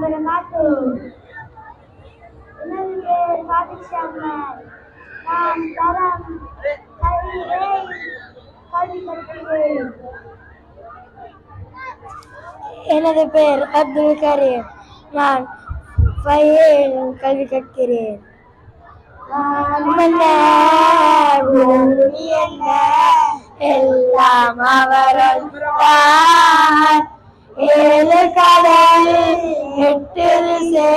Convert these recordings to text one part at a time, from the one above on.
وبركاته. எனது பேர் பாதிஷா அஹ்மத். நான் தரம் கல்வி கற்கிறேன். எனது பெயர் அப்துல் கரீம். நான் கல்வி கற்கிறேன். பூமி என்ன எல்லாம் அவரால் தான். 7 கடல் 8 திசை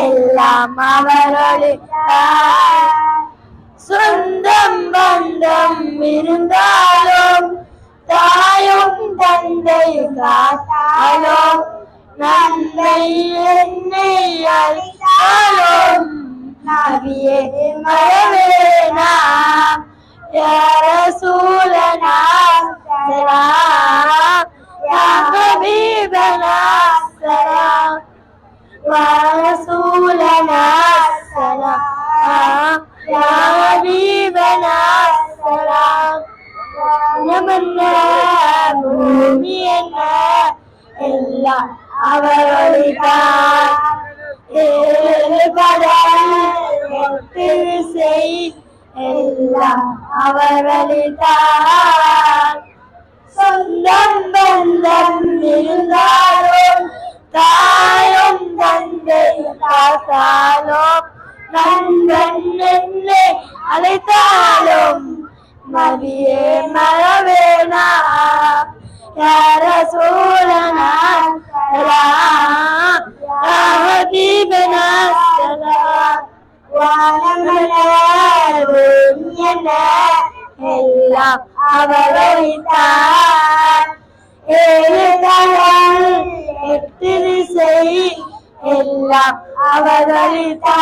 எல்லாம் அவரால் தான். சொந்தம் பந்தம் இருந்தாலும் தாயும் தந்தை காத்தாலும் நன்மை என்னை அழைத்தாலும் நபியே மறவேனாம். யா ரசூலனா சலாம், யா ஹபீபனா சலாம், யா ரசூலனா சலாம், யா ஹபீபனா சலாம். நமன்ன பூமி என்ன எல்லாம் அவரொழித்தான். 7 கடல் 8 திசை எல்லாம் அவரொழித்தான். சொந்தம் பந்தம் இருந்தாலும் தாயும் தந்தை காத்தாலும் நண்பன் என்னை அழைத்தாலும் நபியே மறவேனாம். யா ரசூலனா சலாம், யா ஹபீபனா சலாம். வானமலரும் என்ன எல்லாம் அவரொழித்தான். 7 கடல் 8 திசை எல்லாம் அவரொழித்தான்.